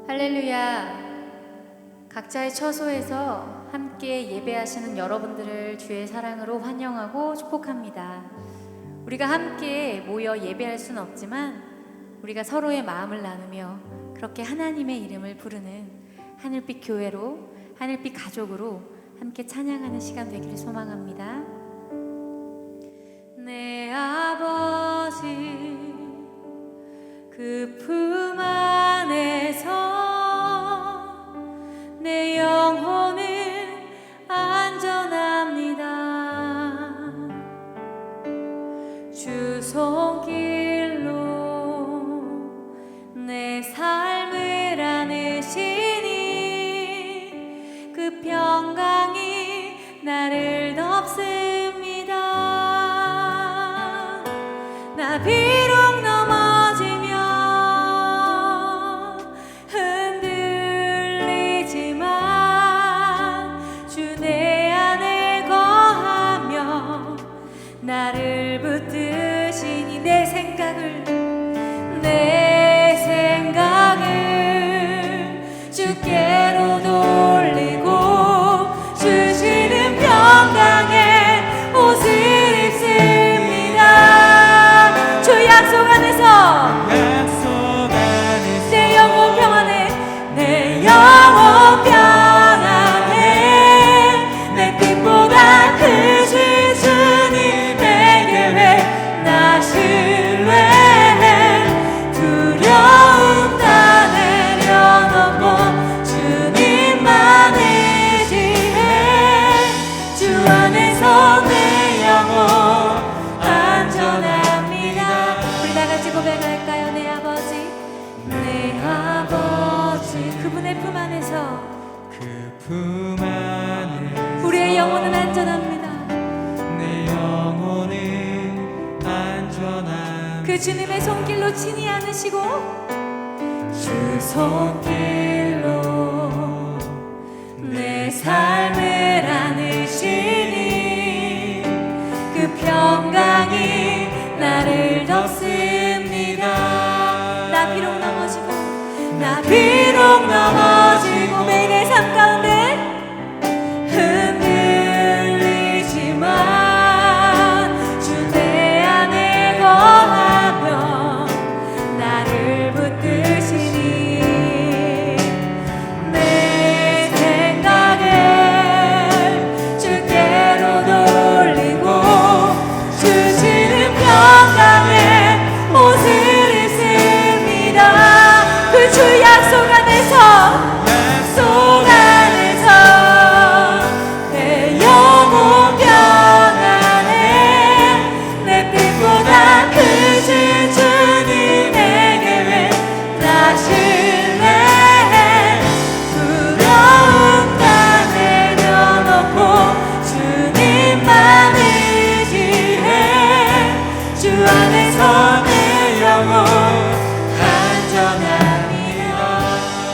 할렐루야. 각자의 처소에서 함께 예배하시는 여러분들을 주의 사랑으로 환영하고 축복합니다. 우리가 함께 모여 예배할 수는 없지만 우리가 서로의 마음을 나누며 그렇게 하나님의 이름을 부르는 하늘빛 교회로, 하늘빛 가족으로 함께 찬양하는 시간 되기를 소망합니다. 내 아버지 그 품 안에서 내 영혼은 안전합니다. 주 손길로 내 삶을 안으시니 그 평강이 나를 덮습니다. 나 비록 넘어지며 흔들리지만 주 내 안에 거하며 나를 붙드시니 내 생각을 주께로 돌리고 주시는 평강의 옷을 입습니다. 주 약속 안에서 내 영혼 평안해, 내 영혼 평안해. 내 뜻보다 크신 주님의 계획 나 신뢰해. 두려움 다 내려놓고 주님만 의지해. 주 안에서 내 영혼 안전합니다. 우리 다같이 고백할까요? 내 아버지, 내 아버지 그분의 품 안에서, 그 품 안에 우리의 영혼은 안전합니다. 내 영혼은 안전함. 그 주님의 손길로 친히 안으시고 주 손길로 내 삶을 안으시니 그 평강이 나를 덮습니다. 나 비록 넘어지고, 나 비록 넘어지고 매일의 삶 가운데 흔들리지만 주 내 안에 거하며 나를 붙드시니 내 생각을 주께로 돌리고 주시는 평강의 옷을 입습니다. 그 주 약속 안에서 내 영혼 평안해. 내 뜻보다 크신 주님의 계획 나 신뢰해. 두려움 다 내려놓고 주님만 의지해. 주 안에서 내 영혼 안전합니다.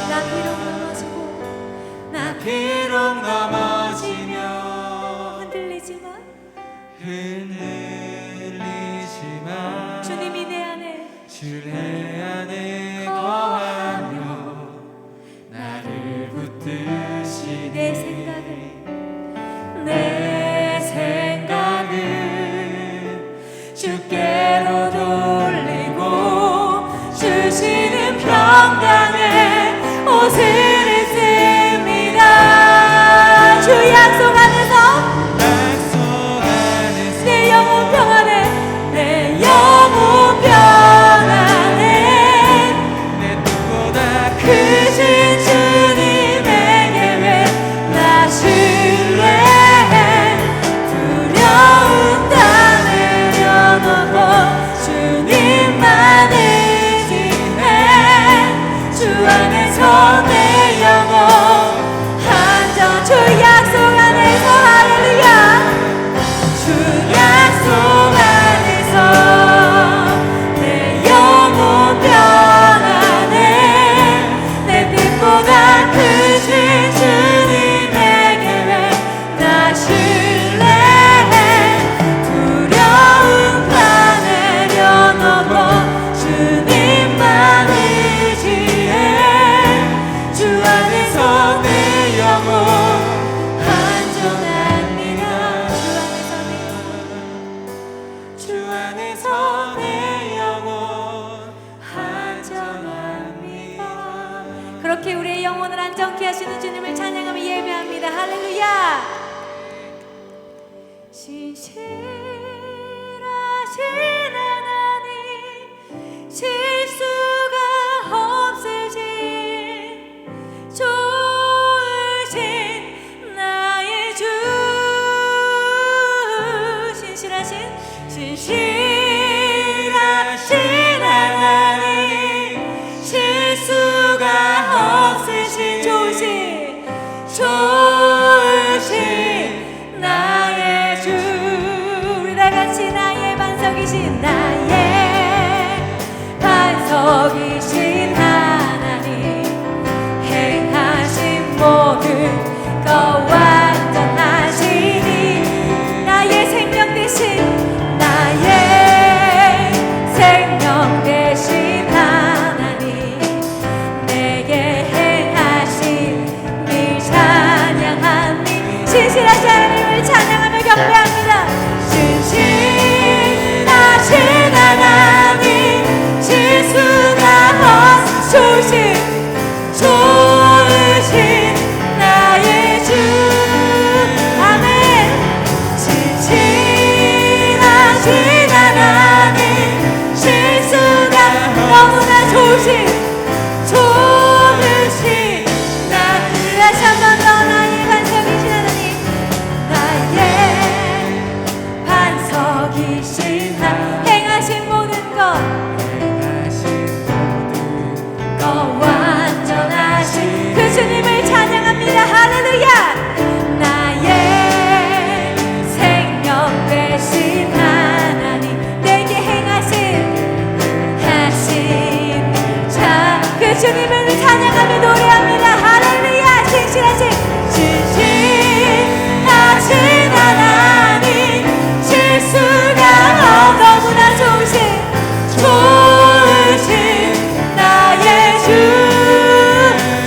나 비록 넘어지고, 나 비록 넘어지며 흔들리지만 흔들리지만 주님이 내 안에 주 내 안에 거하며 나를 붙드시니 내 생각을 주께로 돌리고 주시는 평강의 옷을 입습니다. 주 약속 안에서 내 영혼 평안해, 내 영혼 평안해. 내 뜻보다 크신 주님의 계획 나 신뢰해. 두려움 다 내려놓고 주님만 의지해. 주 안에서 내 영혼을 안정케 하시는 주님을 찬양하며 예배합니다. 할렐루야. 신실하신 하나님, 실수가 없으신 좋으신 나의 주. 신실하신 하나님, 실수가 없으신 좋으신 나의 주. 우리 다같이 나의 반석이신 하나님, 행하신 모든 것 완전하시니 나의 생명 대신 하나님, 내게 행하신 일 찬양하니. 신실하신 하나님을 찬양하며 경배합니다. 신실하신 하나님, 실수가 없으신 좋으신 나의 주. 아멘. 신실하신 하나님, 실수가 너무나 좋으신 나. 다시 한번 더 나의 반석이신 하나님, 나의 반석이신 행하신 모든 것 완전하신 그 주님을 찬양합니다. 할렐루야. 나의 생명 되신 하나님, 내게 행하신 그 주님을 찬양하며 노래합니다. 할렐루야. 신실하신 하나님, 실수가 너무나 좋으신 나의 주.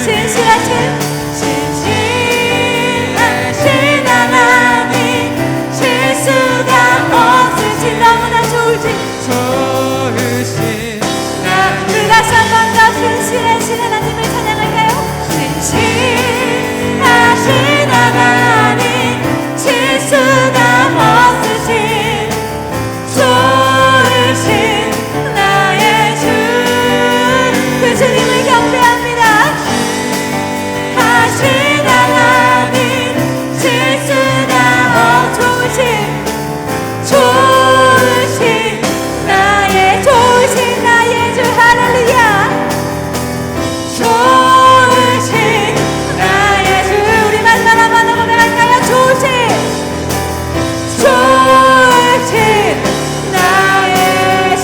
신실하신 하나님, 실수가 없으신 너무나 좋으신 다시 한 번 더 신실하신 하나님을 찬양할까요? 신실하신 하나님, 실수가 없으신 좋으신 나의 주. 그 주님을 경배합니다. 하신 하나님, 실수가 좋으신 나의 주. 할렐루야. 좋으신 나의 주. 우리 마지막 한번 고백할까요? 좋으신 나의 주.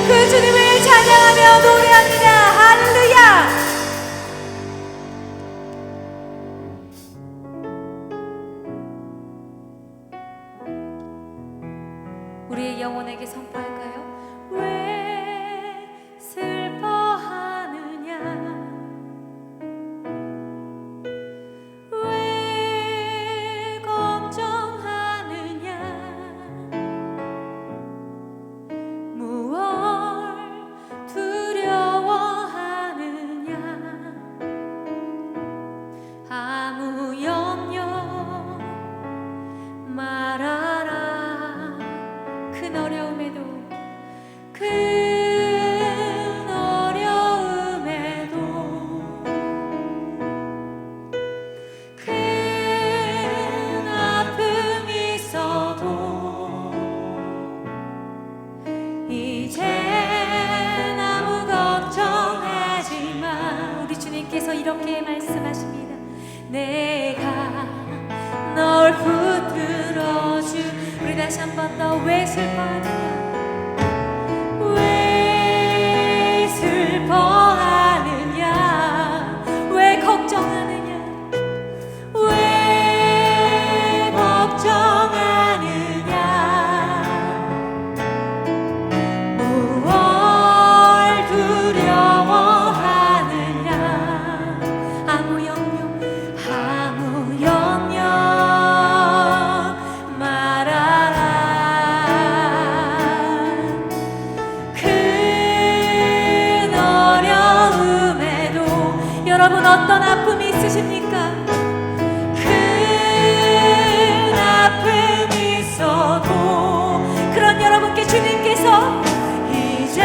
그 주님을 찬양하며 노래합니다. 할렐루야. 우리의 영혼에게 선포할까요? 왜 슬퍼하느냐, 왜 걱정하느냐, 무얼 두려워하느냐, 아무 염려 말아라. 큰 어려움에도 큰 아픔이 있어도 이젠 아무 걱정하지마. 우리 주님께서 이렇게 말씀하십니다. 내가 널 붙들어주. 우리 다시 한 번 더. 왜 슬퍼하느냐, 왜 슬퍼하느냐, 왜 걱정하느냐, 왜 걱정하느냐, 무얼 두려워하느냐, 아무 염려 말아라. 어떤 아픔이 있으십니까? 큰 아픔이 있어도 그런 여러분께 주님께서 이젠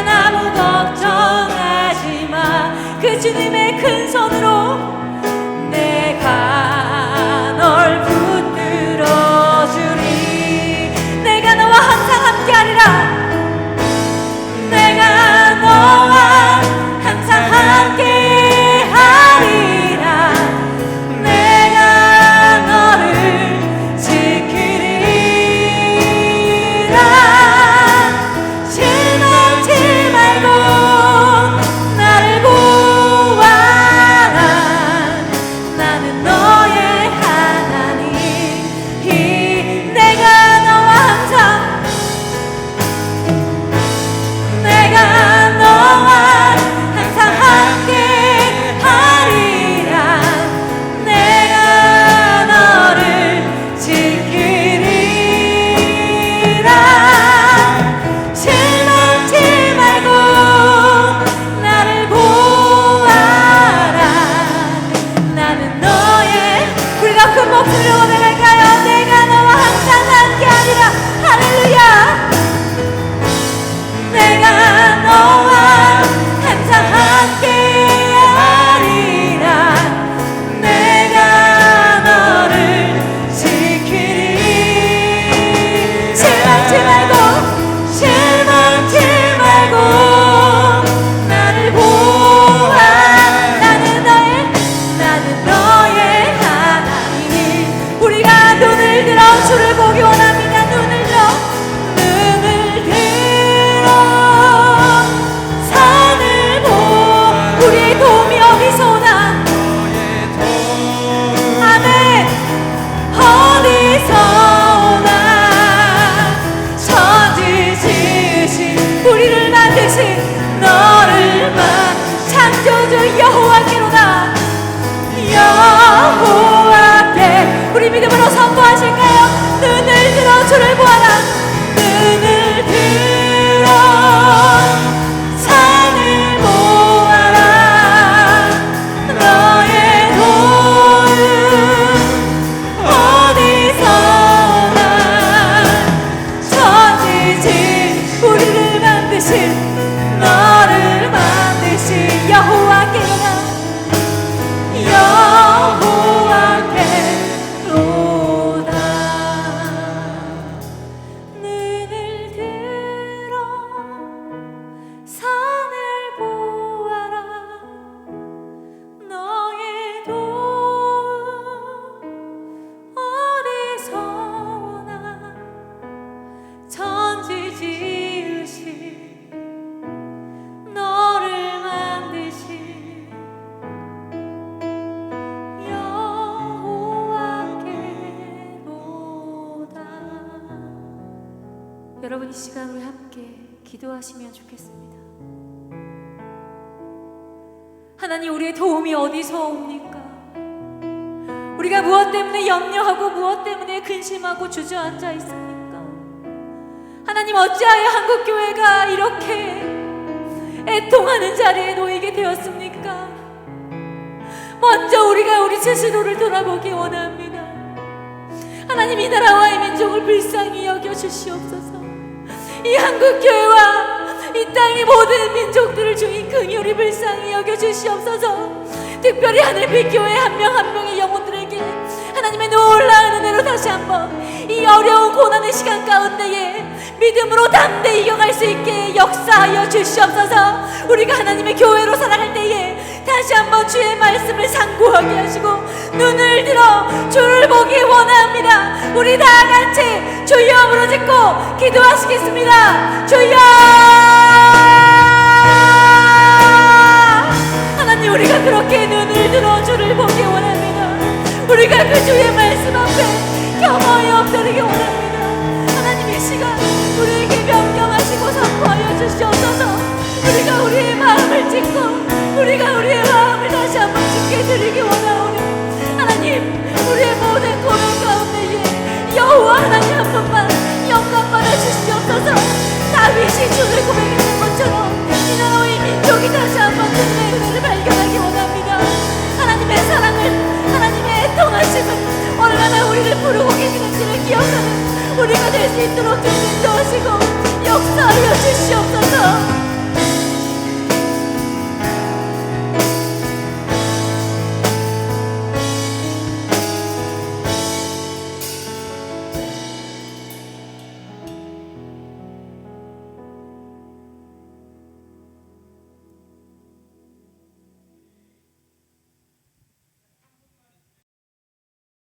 아무 걱정하지 마. 그 주님의 큰 손으로 내가 널 붙들어 주리. 내가 너와 항상 함께하리라. 내가 너와 항상 함께하리라. 내가 너를 지키리라. 실망치 말고 나를 보아라. 나는 너의 하나님. 내가 너와 항상 내가 너와 항상 함께하리라. 내가 너를 지키리라. 실망치 말고 나를 보아라. 나는 너의. 우리가 큰 목소리로 고백할까요? 내가 너와 항상 함께하리라. 할렐루야. 내가 너와 항상 함께하리라. 내가 너를 지키리. 실망치 말고 실망치 말고 나를 보아. 나는 너의 하나님. 우리가 눈을 들어 주를 보기 원합니다. 눈을 들어 산을 보. 우리의 도움이 어디서 오나? 아멘. 어디서 오나? 천지 지으신 우리를 만드신 너를 창조주 여호와께로다. 여호와께. 우리 믿음으로 선포하실까요? 눈을 들어 주를 보아라. 눈을 들어 산을 보아라. 너의 도움 어디서 오나? 천지지 우리를 만드신 너를 만드신 여호와께로다. 여호와께로다. 눈을 들어 산을 보아라. 너의 도움 어디서 오나? 천지 지으신 너를 만드신 여호와께로다. 여러분, 이 시간 우리 함께 기도하시면 좋겠습니다. 하나님, 우리의 도움이 어디서 옵니까? 우리가 무엇 때문에 염려하고 무엇 때문에 근심하고 주저앉아 있습니까? 하나님, 어찌하여 한국교회가 이렇게 애통하는 자리에 놓이게 되었습니까? 먼저 우리가 우리 스스로를 돌아보기 원합니다. 하나님, 이 나라와 이 민족을 불쌍히 여겨주시옵소서. 이 한국교회와 이 땅의 모든 민족들을 주인 긍휼히 불쌍히 여겨주시옵소서. 특별히 하늘빛교회 한 명 한 명의 영혼들에게 하나님의 놀라운 은혜로 다시 한번 이 어려운 고난의 시간 가운데에 믿음으로 담대히 이겨갈 수 있게 역사하여 주시옵소서. 우리가 하나님의 교회로 살아갈 때에 다시 한번 주의 말씀을 상고하게 하시고 눈을 들어 주를 보기 원합니다. 우리 다 같이 주여 부르짖고 기도하시겠습니다. 주여. 하나님, 우리가 그렇게 눈을 들어 주를 보기 원합니다. 우리가 그 주의 말씀 앞에 겸허히 엎드리기 원합니다. 하나님, 이 시간 우리에게 명령하시고 선포하여 주시옵소서. 우리가 우리의 마음을 찢고 우리가 우리의 마음을 다시 한번 주께 드리기 원하오니 하나님, 우리의 모든 고민 가운데에 여호와 하나님 한 분만 영광 받아 주시옵소서. 다윗이 주를 고백했던 것처럼 이 나라의 민족이 다시 한번 주님의 은혜를 발견하기 원합니다. 수 있도록 좀 인도하시고 역사하여 주시옵소서.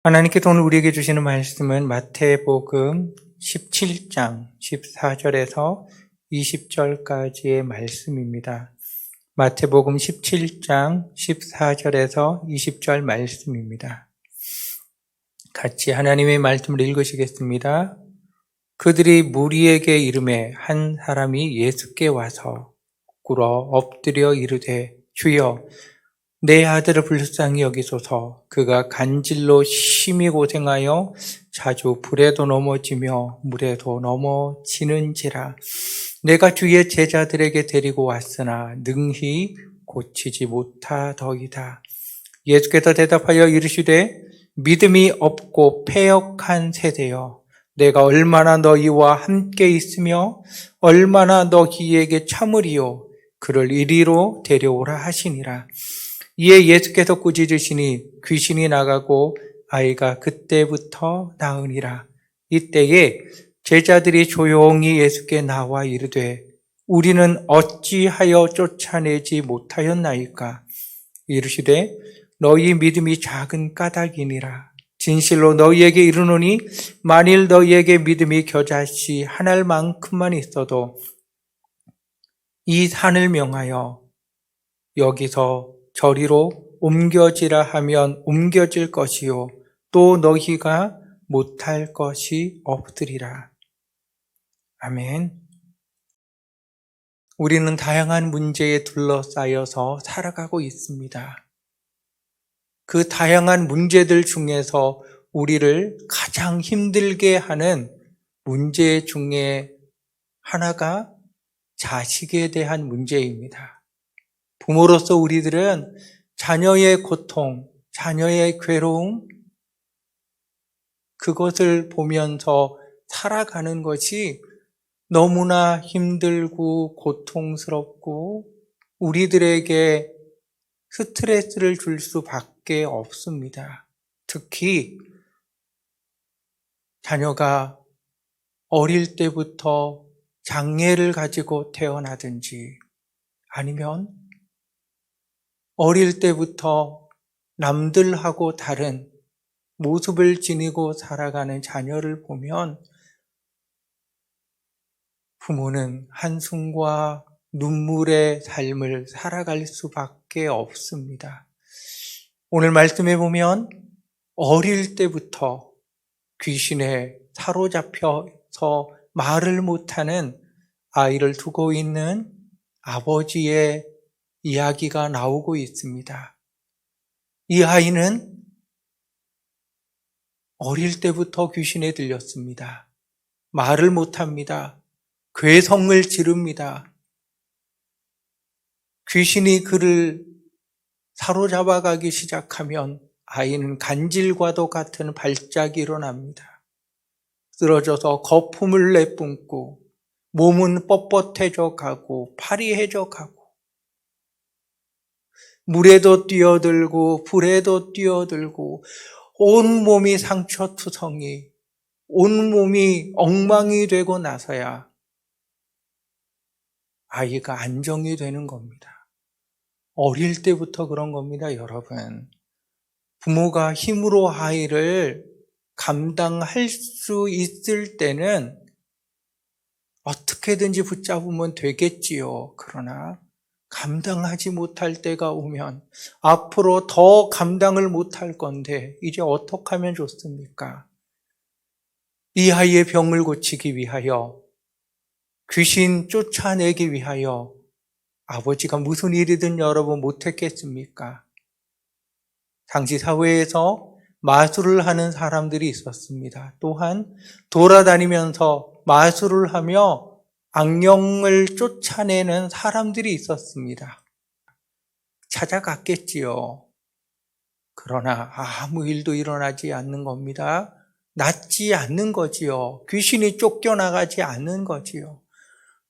하나님께서 오늘 우리에게 주시는 말씀은 마태복음 17장 14절에서 20절까지의 말씀입니다. 마태복음 17장 14절에서 20절 말씀입니다. 같이 하나님의 말씀을 읽으시겠습니다. 그들이 무리에게 이르매 한 사람이 예수께 와서 꿇어 엎드려 이르되 주여 내 아들을 불쌍히 여기소서. 그가 간질로 심히 고생하여 자주 불에도 넘어지며 물에도 넘어지는지라. 내가 주의 제자들에게 데리고 왔으나 능히 고치지 못하더이다. 예수께서 대답하여 이르시되 믿음이 없고 패역한 세대여, 내가 얼마나 너희와 함께 있으며 얼마나 너희에게 참으리요. 그를 이리로 데려오라 하시니라. 이에 예수께서 꾸짖으시니 귀신이 나가고 아이가 그때부터 나으니라. 이때에 제자들이 조용히 예수께 나와 이르되 우리는 어찌하여 쫓아내지 못하였나이까? 이르시되 너희 믿음이 작은 까닭이니라. 진실로 너희에게 이르노니 만일 너희에게 믿음이 겨자씨 한 알만큼만 있어도 이 산을 명하여 여기서 저리로 옮겨지라 하면 옮겨질 것이요 또 너희가 못할 것이 없으리라. 아멘. 우리는 다양한 문제에 둘러싸여서 살아가고 있습니다. 그 다양한 문제들 중에서 우리를 가장 힘들게 하는 문제 중에 하나가 자식에 대한 문제입니다. 부모로서 우리들은 자녀의 고통, 자녀의 괴로움, 그것을 보면서 살아가는 것이 너무나 힘들고 고통스럽고 우리들에게 스트레스를 줄 수밖에 없습니다. 특히 자녀가 어릴 때부터 장애를 가지고 태어나든지 아니면 어릴 때부터 남들하고 다른 모습을 지니고 살아가는 자녀를 보면 부모는 한숨과 눈물의 삶을 살아갈 수밖에 없습니다. 오늘 말씀에 보면 어릴 때부터 귀신에 사로잡혀서 말을 못하는 아이를 두고 있는 아버지의 이야기가 나오고 있습니다. 이 아이는 어릴 때부터 귀신에 들렸습니다. 말을 못합니다. 괴성을 지릅니다. 귀신이 그를 사로잡아가기 시작하면 아이는 간질과도 같은 발작이 일어납니다. 쓰러져서 거품을 내뿜고 몸은 뻣뻣해져 가고 파리해져 가고 물에도 뛰어들고 불에도 뛰어들고 온몸이 상처투성이, 온몸이 엉망이 되고 나서야 아이가 안정이 되는 겁니다. 어릴 때부터 그런 겁니다, 여러분. 부모가 힘으로 아이를 감당할 수 있을 때는 어떻게든지 붙잡으면 되겠지요. 그러나 감당하지 못할 때가 오면 앞으로 더 감당을 못할 건데 이제 어떻게 하면 좋습니까? 이 아이의 병을 고치기 위하여, 귀신 쫓아내기 위하여 아버지가 무슨 일이든 여러분 못했겠습니까? 당시 사회에서 마술을 하는 사람들이 있었습니다. 또한 돌아다니면서 마술을 하며 악령을 쫓아내는 사람들이 있었습니다. 찾아갔겠지요. 그러나 아무 일도 일어나지 않는 겁니다. 낫지 않는 거지요. 귀신이 쫓겨나가지 않는 거지요.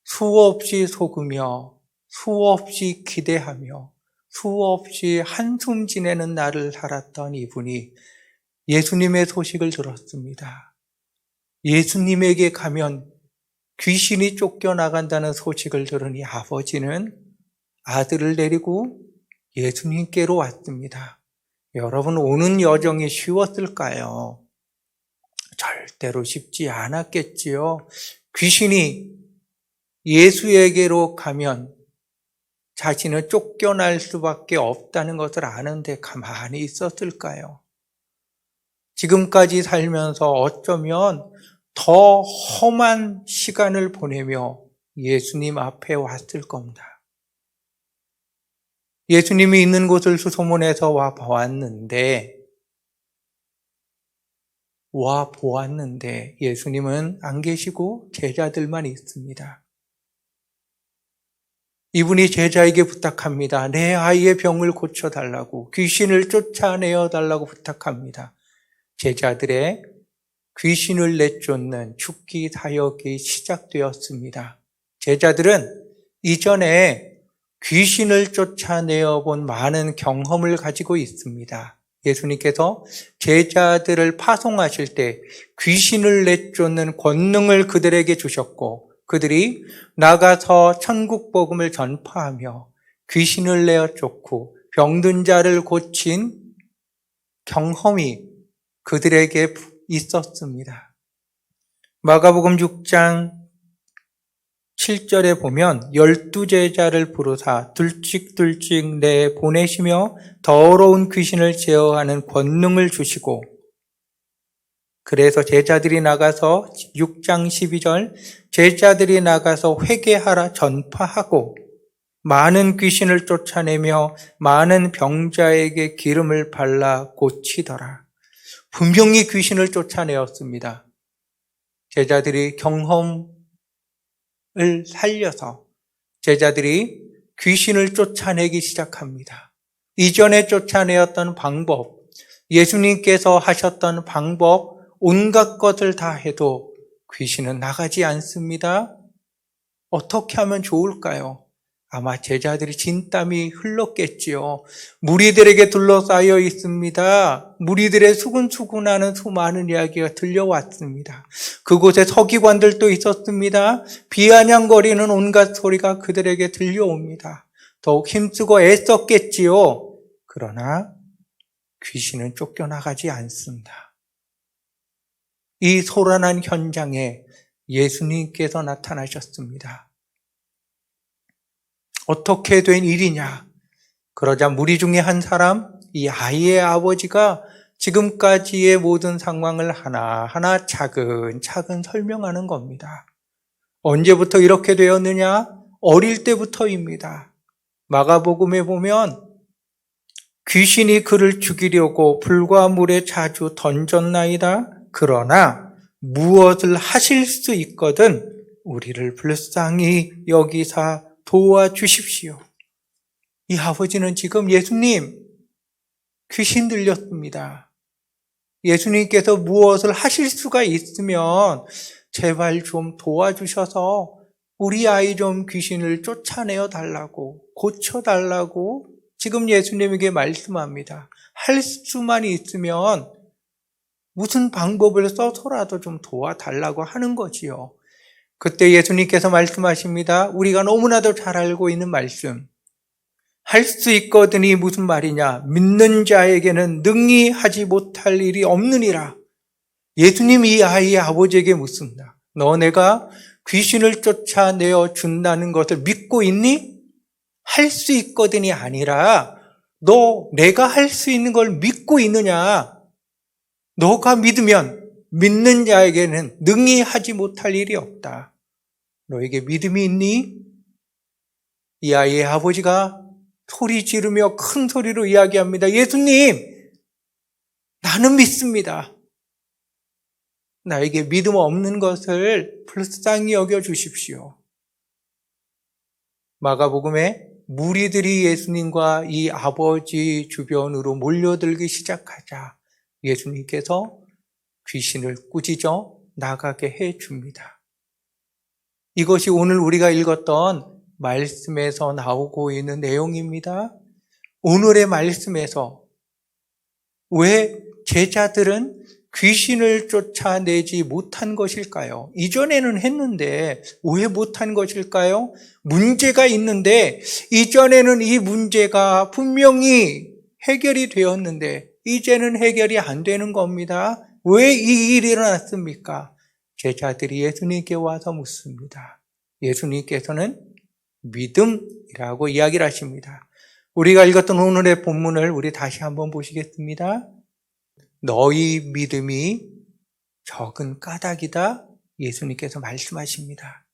수없이 속으며 수없이 기대하며 수없이 한숨 지내는 날을 살았던 이분이 예수님의 소식을 들었습니다. 예수님에게 가면 귀신이 쫓겨나간다는 소식을 들으니 아버지는 아들을 데리고 예수님께로 왔습니다. 여러분, 오는 여정이 쉬웠을까요? 절대로 쉽지 않았겠지요. 귀신이 예수에게로 가면 자신은 쫓겨날 수밖에 없다는 것을 아는데 가만히 있었을까요? 지금까지 살면서 어쩌면 더 험한 시간을 보내며 예수님 앞에 왔을 겁니다. 예수님이 있는 곳을 수소문해서 와 보았는데 예수님은 안 계시고 제자들만 있습니다. 이분이 제자에게 부탁합니다. 내 아이의 병을 고쳐달라고, 귀신을 쫓아내어 달라고 부탁합니다. 제자들의 귀신을 내쫓는 축기 사역이 시작되었습니다. 제자들은 이전에 귀신을 쫓아내어 본 많은 경험을 가지고 있습니다. 예수님께서 제자들을 파송하실 때 귀신을 내쫓는 권능을 그들에게 주셨고, 그들이 나가서 천국 복음을 전파하며 귀신을 내어 쫓고 병든 자를 고친 경험이 그들에게 있었습니다. 마가복음 6장 7절에 보면 12제자를 부르사 둘씩둘씩 내 보내시며 더러운 귀신을 제어하는 권능을 주시고, 그래서 제자들이 나가서 6장 12절 제자들이 나가서 회개하라 전파하고 많은 귀신을 쫓아내며 많은 병자에게 기름을 발라 고치더라. 분명히 귀신을 쫓아내었습니다. 제자들이 경험을 살려서 제자들이 귀신을 쫓아내기 시작합니다. 이전에 쫓아내었던 방법, 예수님께서 하셨던 방법, 온갖 것을 다 해도 귀신은 나가지 않습니다. 어떻게 하면 좋을까요? 아마 제자들이 진땀이 흘렀겠지요. 무리들에게 둘러싸여 있습니다. 무리들의 수근수근하는 수많은 이야기가 들려왔습니다. 그곳에 서기관들도 있었습니다. 비아냥거리는 온갖 소리가 그들에게 들려옵니다. 더욱 힘쓰고 애썼겠지요. 그러나 귀신은 쫓겨나가지 않습니다. 이 소란한 현장에 예수님께서 나타나셨습니다. 어떻게 된 일이냐? 그러자 무리 중에 한 사람, 이 아이의 아버지가 지금까지의 모든 상황을 하나하나 차근차근 설명하는 겁니다. 언제부터 이렇게 되었느냐? 어릴 때부터입니다. 마가복음에 보면 귀신이 그를 죽이려고 불과 물에 자주 던졌나이다. 그러나 무엇을 하실 수 있거든 우리를 불쌍히 여기사 도와주십시오. 이 아버지는 지금 예수님, 귀신 들렸습니다. 예수님께서 무엇을 하실 수가 있으면 제발 좀 도와주셔서 우리 아이 좀 귀신을 쫓아내어 달라고, 고쳐달라고 지금 예수님에게 말씀합니다. 할 수만 있으면 무슨 방법을 써서라도 좀 도와달라고 하는 거지요. 그때 예수님께서 말씀하십니다. 우리가 너무나도 잘 알고 있는 말씀. 할 수 있거든이 무슨 말이냐? 믿는 자에게는 능히 하지 못할 일이 없느니라. 예수님이 이 아이의 아버지에게 묻습니다. 너 내가 귀신을 쫓아내어 준다는 것을 믿고 있니? 할 수 있거든이 아니라 너 내가 할 수 있는 걸 믿고 있느냐? 너가 믿으면 믿는 자에게는 능히 하지 못할 일이 없다. 너에게 믿음이 있니? 이 아이의 아버지가 소리 지르며 큰 소리로 이야기합니다. 예수님, 나는 믿습니다. 나에게 믿음 없는 것을 불쌍히 여겨 주십시오. 마가복음에 무리들이 예수님과 이 아버지 주변으로 몰려들기 시작하자 예수님께서 귀신을 꾸짖어 나가게 해줍니다. 이것이 오늘 우리가 읽었던 말씀에서 나오고 있는 내용입니다. 오늘의 말씀에서 왜 제자들은 귀신을 쫓아내지 못한 것일까요? 이전에는 했는데 왜 못한 것일까요? 문제가 있는데 이전에는 이 문제가 분명히 해결이 되었는데 이제는 해결이 안 되는 겁니다. 왜 이 일이 일어났습니까? 제자들이 예수님께 와서 묻습니다. 예수님께서는 믿음이라고 이야기를 하십니다. 우리가 읽었던 오늘의 본문을 우리 다시 한번 보시겠습니다. 너희 믿음이 적은 까닭이다. 예수님께서 말씀하십니다.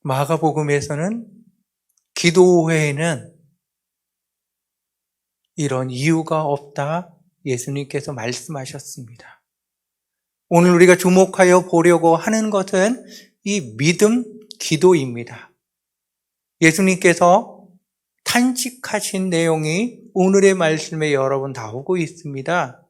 마가복음에서는 기도 외에는 이런 이유가 없다. 예수님께서 말씀하셨습니다. 오늘 우리가 주목하여 보려고 하는 것은 이 믿음 기도입니다. 예수님께서 탄식하신 내용이 오늘의 말씀에 여러 번 나오고 있습니다.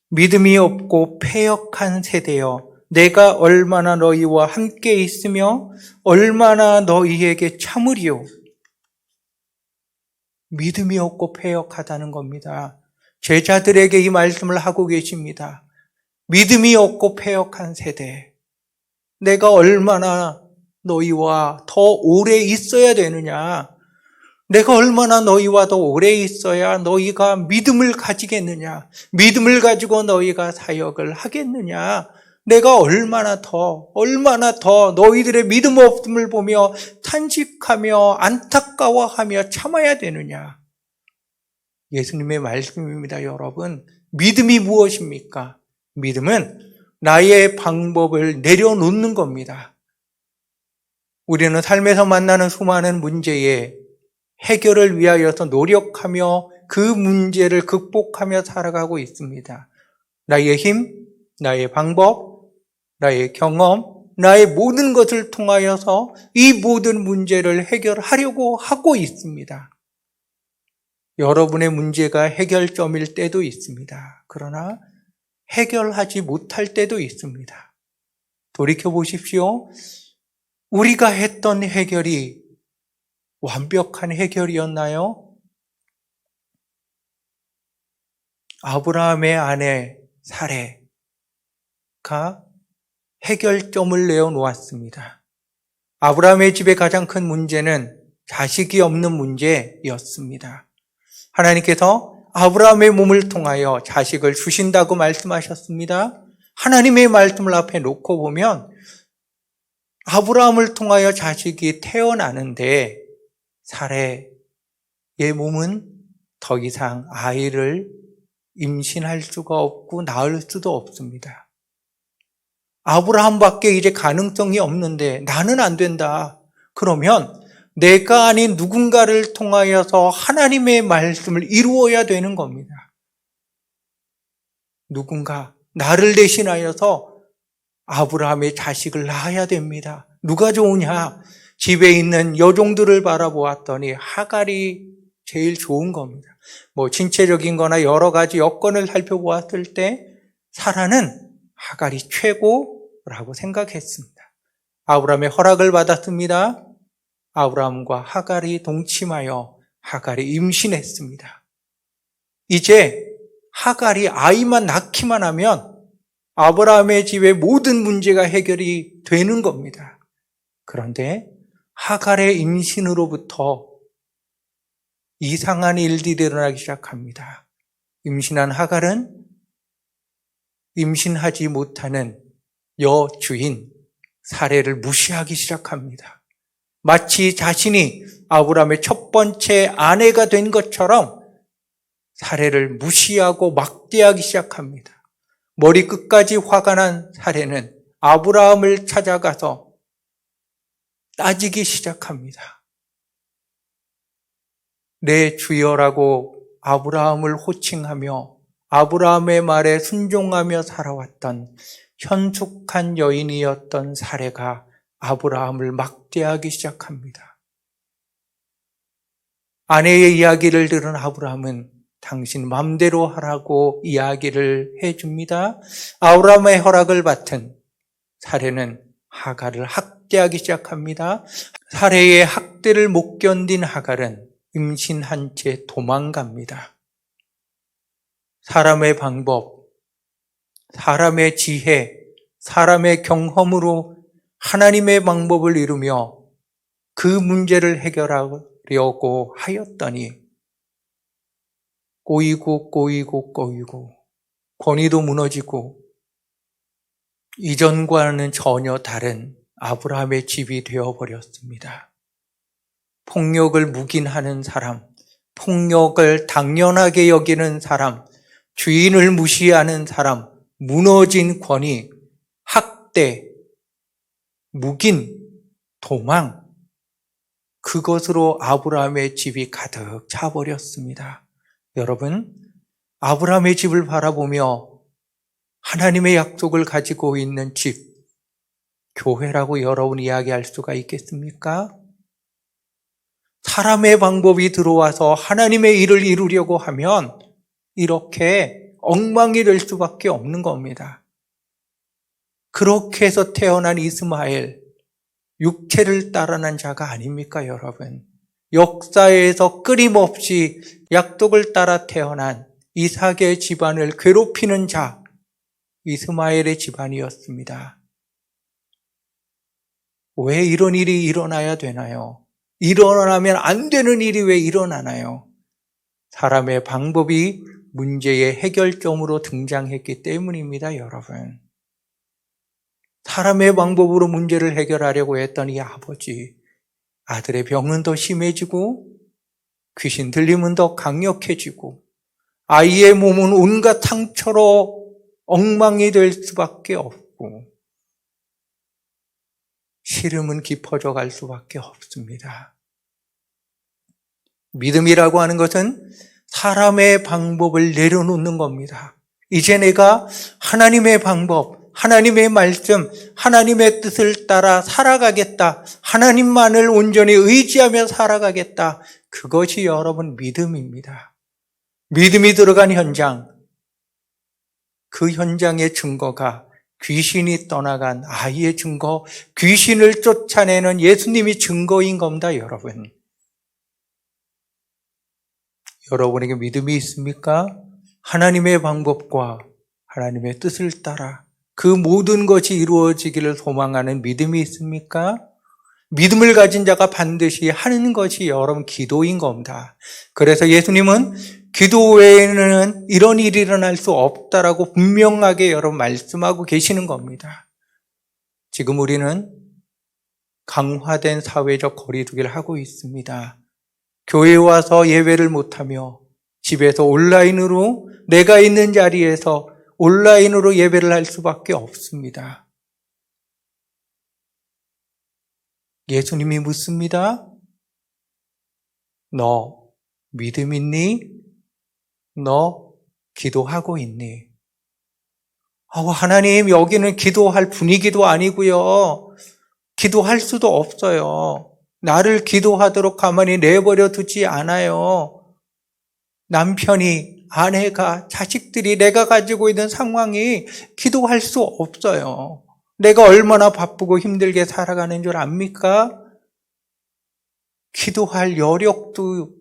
믿음이 없고 패역한 세대여, 내가 얼마나 너희와 함께 있으며 얼마나 너희에게 참으리요. 믿음이 없고 패역하다는 겁니다. 제자들에게 이 말씀을 하고 계십니다. 믿음이 없고 패역한 세대, 내가 얼마나 너희와 더 오래 있어야 되느냐, 내가 얼마나 너희와 더 오래 있어야 너희가 믿음을 가지겠느냐, 믿음을 가지고 너희가 사역을 하겠느냐, 내가 얼마나 더 너희들의 믿음 없음을 보며 탄식하며 안타까워하며 참아야 되느냐. 예수님의 말씀입니다, 여러분. 믿음이 무엇입니까? 믿음은 나의 방법을 내려놓는 겁니다. 우리는 삶에서 만나는 수많은 문제에 해결을 위하여서 노력하며 그 문제를 극복하며 살아가고 있습니다. 나의 힘, 나의 방법, 나의 경험, 나의 모든 것을 통하여서 이 모든 문제를 해결하려고 하고 있습니다. 여러분의 문제가 해결점일 때도 있습니다. 그러나 해결하지 못할 때도 있습니다. 돌이켜보십시오. 우리가 했던 해결이 완벽한 해결이었나요? 아브라함의 아내 사레가 해결점을 내어놓았습니다. 아브라함의 집의 가장 큰 문제는 자식이 없는 문제였습니다. 하나님께서 아브라함의 몸을 통하여 자식을 주신다고 말씀하셨습니다. 하나님의 말씀을 앞에 놓고 보면 아브라함을 통하여 자식이 태어나는데 사레의 몸은 더 이상 아이를 임신할 수가 없고 낳을 수도 없습니다. 아브라함밖에 이제 가능성이 없는데 나는 안 된다. 그러면 내가 아닌 누군가를 통하여서 하나님의 말씀을 이루어야 되는 겁니다. 누군가 나를 대신하여서 아브라함의 자식을 낳아야 됩니다. 누가 좋으냐? 집에 있는 여종들을 바라보았더니 하갈이 제일 좋은 겁니다. 신체적인 거나 여러 가지 여건을 살펴보았을 때 사라는 하갈이 최고라고 생각했습니다. 아브라함의 허락을 받았습니다. 아브라함과 하갈이 동침하여 하갈이 임신했습니다. 이제 하갈이 아이만 낳기만 하면 아브라함의 집의 모든 문제가 해결이 되는 겁니다. 그런데 하갈의 임신으로부터 이상한 일들이 일어나기 시작합니다. 임신한 하갈은 임신하지 못하는 여주인 사레를 무시하기 시작합니다. 마치 자신이 아브라함의 첫 번째 아내가 된 것처럼 사레를 무시하고 막대하기 시작합니다. 머리끝까지 화가 난 사레는 아브라함을 찾아가서 따지기 시작합니다. 내 주여라고 아브라함을 호칭하며 아브라함의 말에 순종하며 살아왔던 현숙한 여인이었던 사레가 아브라함을 막대하기 시작합니다. 아내의 이야기를 들은 아브라함은 당신 맘대로 하라고 이야기를 해줍니다. 아브라함의 허락을 받은 사례는 하갈을 학대하기 시작합니다. 사례의 학대를 못 견딘 하갈은 임신한 채 도망갑니다. 사람의 방법, 사람의 지혜, 사람의 경험으로 하나님의 방법을 이루며 그 문제를 해결하려고 하였더니 꼬이고 권위도 무너지고 이전과는 전혀 다른 아브라함의 집이 되어버렸습니다. 폭력을 묵인하는 사람, 폭력을 당연하게 여기는 사람, 주인을 무시하는 사람, 무너진 권위, 학대, 묵인, 도망, 그것으로 아브라함의 집이 가득 차버렸습니다. 여러분, 아브라함의 집을 바라보며 하나님의 약속을 가지고 있는 집, 교회라고 여러분 이야기할 수가 있겠습니까? 사람의 방법이 들어와서 하나님의 일을 이루려고 하면 이렇게 엉망이 될 수밖에 없는 겁니다. 그렇게 해서 태어난 이스마엘, 육체를 따르는 자가 아닙니까, 여러분? 역사에서 끊임없이 약속을 따라 태어난 이삭의 집안을 괴롭히는 자, 이스마엘의 집안이었습니다. 왜 이런 일이 일어나야 되나요? 일어나면 안 되는 일이 왜 일어나나요? 사람의 방법이 문제의 해결점으로 등장했기 때문입니다, 여러분. 사람의 방법으로 문제를 해결하려고 했던 이 아버지, 아들의 병은 더 심해지고 귀신 들림은 더 강력해지고 아이의 몸은 온갖 상처로 엉망이 될 수밖에 없고 시름은 깊어져 갈 수밖에 없습니다. 믿음이라고 하는 것은 사람의 방법을 내려놓는 겁니다. 이제 내가 하나님의 방법, 하나님의 말씀, 하나님의 뜻을 따라 살아가겠다. 하나님만을 온전히 의지하며 살아가겠다. 그것이 여러분 믿음입니다. 믿음이 들어간 현장, 그 현장의 증거가 귀신이 떠나간 아이의 증거, 귀신을 쫓아내는 예수님이 증거인 겁니다, 여러분. 여러분에게 믿음이 있습니까? 하나님의 방법과 하나님의 뜻을 따라 그 모든 것이 이루어지기를 소망하는 믿음이 있습니까? 믿음을 가진 자가 반드시 하는 것이 여러분 기도인 겁니다. 그래서 예수님은 기도 외에는 이런 일이 일어날 수 없다라고 분명하게 여러분 말씀하고 계시는 겁니다. 지금 우리는 강화된 사회적 거리두기를 하고 있습니다. 교회에 와서 예배를 못하며 집에서 온라인으로 내가 있는 자리에서 온라인으로 예배를 할 수밖에 없습니다. 예수님이 묻습니다. 너 믿음 있니? 너 기도하고 있니? 하나님, 여기는 기도할 분위기도 아니고요. 기도할 수도 없어요. 나를 기도하도록 가만히 내버려 두지 않아요. 남편이, 아내가, 자식들이 내가 가지고 있는 상황이 기도할 수 없어요. 내가 얼마나 바쁘고 힘들게 살아가는 줄 압니까? 기도할 여력도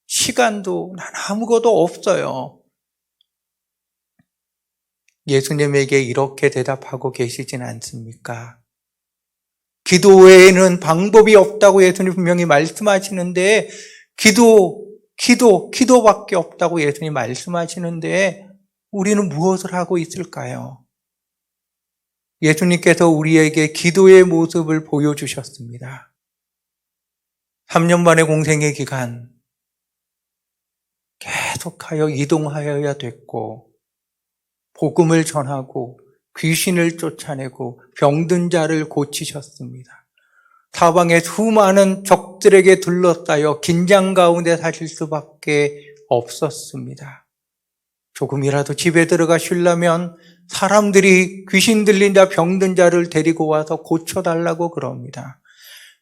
시간도 난 아무것도 없어요. 예수님에게 이렇게 대답하고 계시진 않습니까? 기도 외에는 방법이 없다고 예수님 분명히 말씀하시는데 기도밖에 없다고 예수님 말씀하시는데 우리는 무엇을 하고 있을까요? 예수님께서 우리에게 기도의 모습을 보여주셨습니다. 3년 반의 공생의 기간 계속하여 이동하여야 됐고 복음을 전하고 귀신을 쫓아내고 병든 자를 고치셨습니다. 사방에 수많은 적들에게 둘러싸여 긴장 가운데 사실 수밖에 없었습니다. 조금이라도 집에 들어가 쉬려면 사람들이 귀신 들린 자, 병든 자를 데리고 와서 고쳐달라고 그럽니다.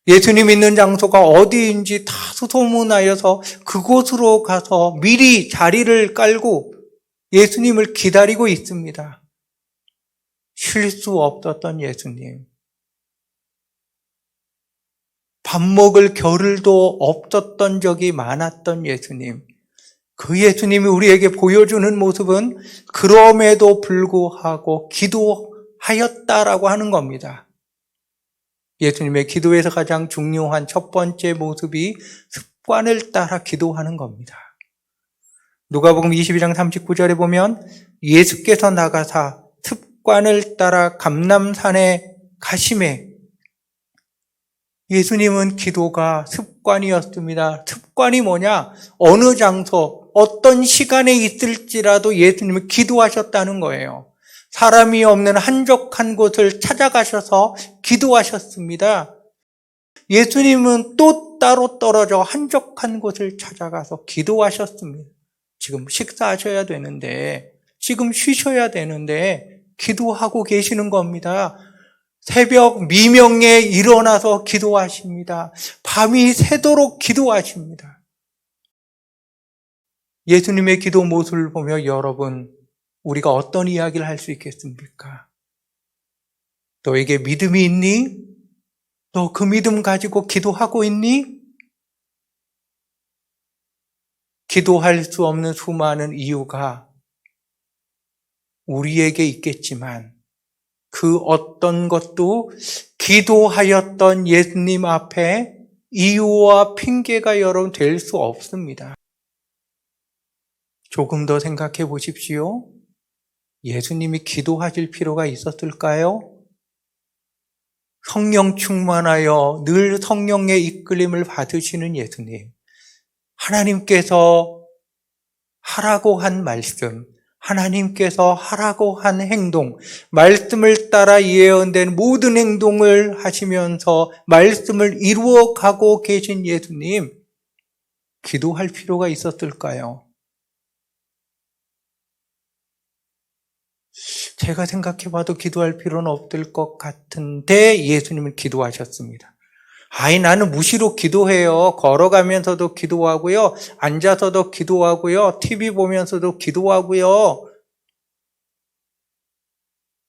예수님 있는 장소가 어디인지 다 소문하여서 그곳으로 가서 미리 자리를 깔고 예수님을 기다리고 있습니다. 쉴 수 없었던 예수님. 밥 먹을 겨를도 없었던 적이 많았던 예수님. 그 예수님이 우리에게 보여주는 모습은 그럼에도 불구하고 기도하였다라고 하는 겁니다. 예수님의 기도에서 가장 중요한 첫 번째 모습이 습관을 따라 기도하는 겁니다. 누가복음 22장 39절에 보면 예수께서 나가사 습관을 따라 감람산에 가심에 예수님은 기도가 습관이었습니다. 습관이 뭐냐? 어느 장소, 어떤 시간에 있을지라도 예수님은 기도하셨다는 거예요. 사람이 없는 한적한 곳을 찾아가셔서 기도하셨습니다. 예수님은 또 따로 떨어져 한적한 곳을 찾아가서 기도하셨습니다. 지금 식사하셔야 되는데, 지금 쉬셔야 되는데 기도하고 계시는 겁니다. 새벽 미명에 일어나서 기도하십니다. 밤이 새도록 기도하십니다. 예수님의 기도 모습을 보며 여러분, 우리가 어떤 이야기를 할 수 있겠습니까? 너에게 믿음이 있니? 너 그 믿음 가지고 기도하고 있니? 기도할 수 없는 수많은 이유가 우리에게 있겠지만 그 어떤 것도 기도하였던 예수님 앞에 이유와 핑계가 여러분 될 수 없습니다. 조금 더 생각해 보십시오. 예수님이 기도하실 필요가 있었을까요? 성령 충만하여 늘 성령의 이끌림을 받으시는 예수님. 하나님께서 하라고 한 말씀, 하나님께서 하라고 한 행동, 말씀을 따라 예언된 모든 행동을 하시면서 말씀을 이루어가고 계신 예수님, 기도할 필요가 있었을까요? 제가 생각해봐도 기도할 필요는 없을 것 같은데 예수님은 기도하셨습니다. 아이, 나는 무시로 기도해요. 걸어가면서도 기도하고요. 앉아서도 기도하고요. TV 보면서도 기도하고요.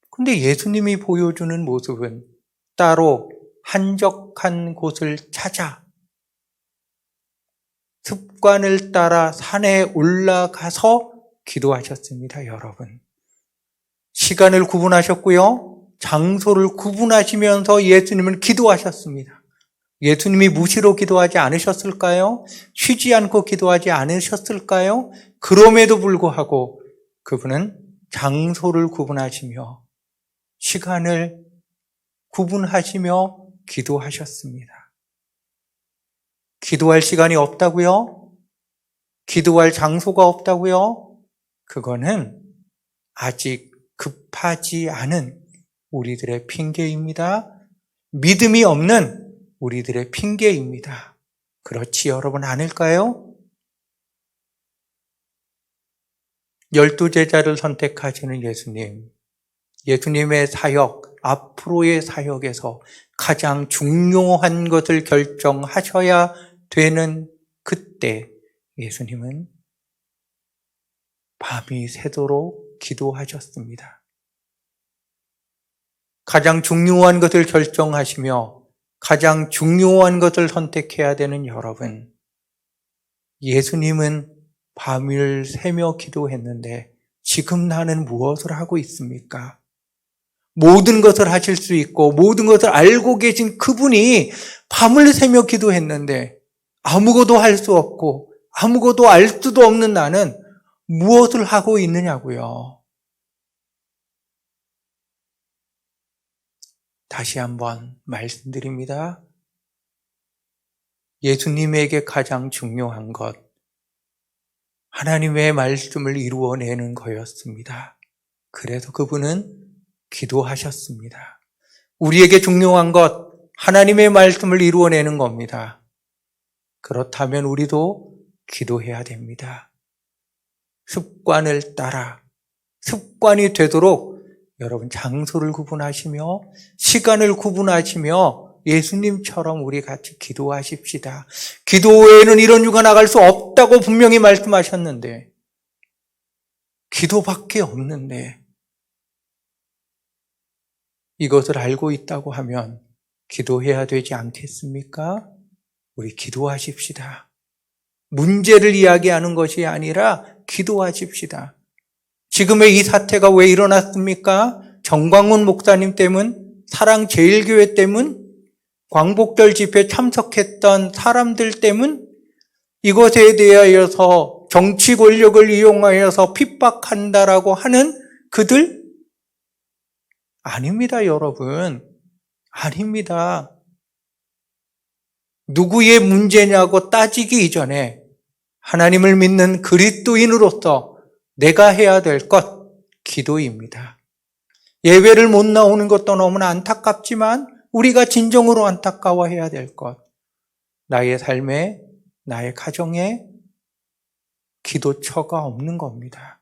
근데 예수님이 보여주는 모습은 따로 한적한 곳을 찾아 습관을 따라 산에 올라가서 기도하셨습니다, 여러분. 시간을 구분하셨고요. 장소를 구분하시면서 예수님은 기도하셨습니다. 예수님이 무시로 기도하지 않으셨을까요? 쉬지 않고 기도하지 않으셨을까요? 그럼에도 불구하고 그분은 장소를 구분하시며 시간을 구분하시며 기도하셨습니다. 기도할 시간이 없다고요? 기도할 장소가 없다고요? 그거는 아직 급하지 않은 우리들의 핑계입니다. 믿음이 없는 우리들의 핑계입니다. 그렇지 여러분 아닐까요? 12제자를 선택하시는 예수님, 예수님의 사역, 앞으로의 사역에서 가장 중요한 것을 결정하셔야 되는 그때 예수님은 밤이 새도록 기도하셨습니다. 가장 중요한 것을 결정하시며 가장 중요한 것을 선택해야 되는 여러분, 예수님은 밤을 새며 기도했는데 지금 나는 무엇을 하고 있습니까? 모든 것을 하실 수 있고 모든 것을 알고 계신 그분이 밤을 새며 기도했는데 아무것도 할 수 없고 아무것도 알 수도 없는 나는 무엇을 하고 있느냐고요. 다시 한번 말씀드립니다. 예수님에게 가장 중요한 것, 하나님의 말씀을 이루어내는 거였습니다. 그래서 그분은 기도하셨습니다. 우리에게 중요한 것, 하나님의 말씀을 이루어내는 겁니다. 그렇다면 우리도 기도해야 됩니다. 습관을 따라 습관이 되도록 여러분 장소를 구분하시며 시간을 구분하시며 예수님처럼 우리 같이 기도하십시다. 기도 외에는 이런 유가 나갈 수 없다고 분명히 말씀하셨는데, 기도밖에 없는데, 이것을 알고 있다고 하면 기도해야 되지 않겠습니까? 우리 기도하십시다. 문제를 이야기하는 것이 아니라 기도하십시다. 지금의 이 사태가 왜 일어났습니까? 정광훈 목사님 때문, 사랑제일교회 때문, 광복절 집회 참석했던 사람들 때문, 이것에 대하여서 정치 권력을 이용하여서 핍박한다라고 하는 그들? 아닙니다, 여러분. 아닙니다. 누구의 문제냐고 따지기 이전에 하나님을 믿는 그리스도인으로서 내가 해야 될 것, 기도입니다. 예배를 못 나오는 것도 너무나 안타깝지만 우리가 진정으로 안타까워해야 될 것, 나의 삶에, 나의 가정에 기도처가 없는 겁니다.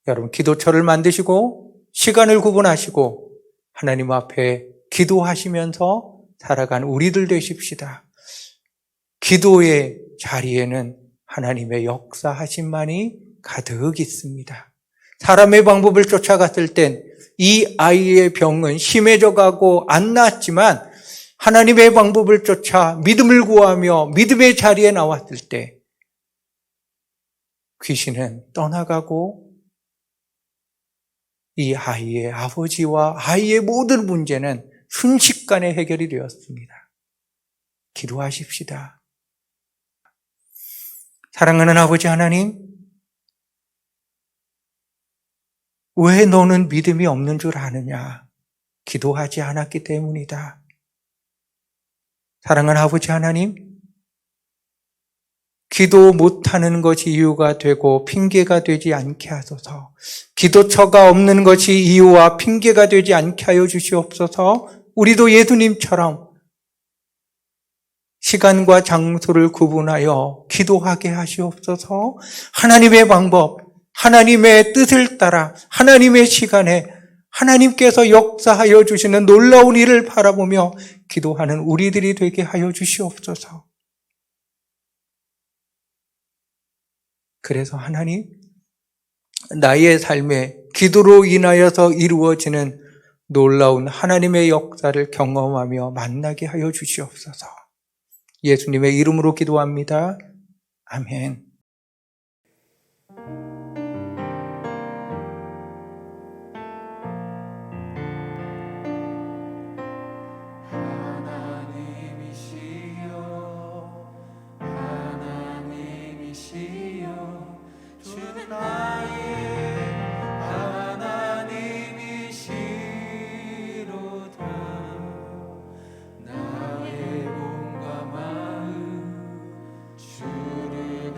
여러분, 기도처를 만드시고 시간을 구분하시고 하나님 앞에 기도하시면서 살아간 우리들 되십시다. 기도의 자리에는 하나님의 역사하심만이 가득 있습니다. 사람의 방법을 쫓아갔을 땐 이 아이의 병은 심해져 가고 안 나았지만 하나님의 방법을 쫓아 믿음을 구하며 믿음의 자리에 나왔을 때 귀신은 떠나가고 이 아이의 아버지와 아이의 모든 문제는 순식간에 해결이 되었습니다. 기도하십시다. 사랑하는 아버지 하나님, 왜 너는 믿음이 없는 줄 아느냐? 기도하지 않았기 때문이다. 사랑하는 아버지 하나님, 기도 못하는 것이 이유가 되고 핑계가 되지 않게 하소서. 기도처가 없는 것이 이유와 핑계가 되지 않게 하여 주시옵소서. 우리도 예수님처럼 시간과 장소를 구분하여 기도하게 하시옵소서. 하나님의 방법, 하나님의 뜻을 따라 하나님의 시간에 하나님께서 역사하여 주시는 놀라운 일을 바라보며 기도하는 우리들이 되게 하여 주시옵소서. 그래서 하나님, 나의 삶에 기도로 인하여서 이루어지는 놀라운 하나님의 역사를 경험하며 만나게 하여 주시옵소서. 예수님의 이름으로 기도합니다. 아멘. 주는 나의 하나님이시로다. 나의 몸과 마음 주를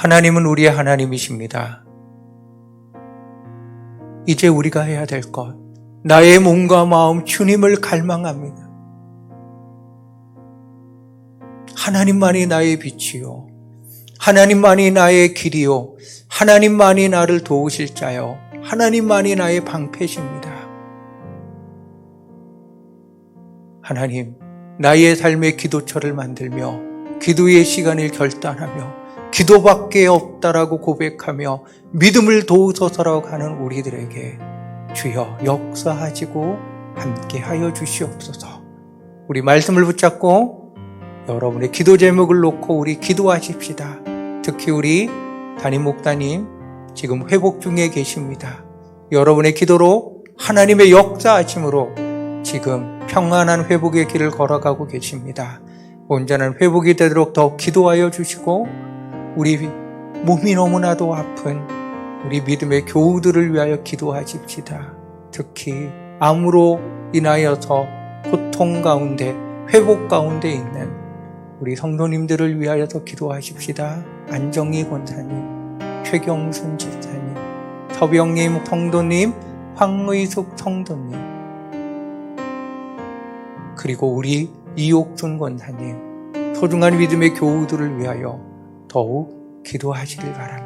하나님은 우리의 하나님이십니다. 이제 우리가 해야 될 것, 나의 몸과 마음 주님을 갈망합니다. 하나님만이 나의 빛이요, 하나님만이 나의 길이요, 하나님만이 나를 도우실 자요, 하나님만이 나의 방패십니다. 하나님, 나의 삶의 기도처를 만들며 기도의 시간을 결단하며 기도밖에 없다라고 고백하며 믿음을 도우소서라고 하는 우리들에게 주여 역사하시고 함께하여 주시옵소서. 우리 말씀을 붙잡고 여러분의 기도 제목을 놓고 우리 기도하십시다. 특히 우리 담임 목사님 지금 회복 중에 계십니다. 여러분의 기도로 하나님의 역사하심으로 지금 평안한 회복의 길을 걸어가고 계십니다. 온전한 회복이 되도록 더 기도하여 주시고 우리 몸이 너무나도 아픈 우리 믿음의 교우들을 위하여 기도하십시다. 특히 암으로 인하여서 고통 가운데 회복 가운데 있는 우리 성도님들을 위하여서 기도하십시다. 안정희 권사님, 최경순 집사님, 서병님 성도님, 황의숙 성도님, 그리고 우리 이옥순 권사님, 소중한 믿음의 교우들을 위하여 더욱 기도하시길 바랍니다.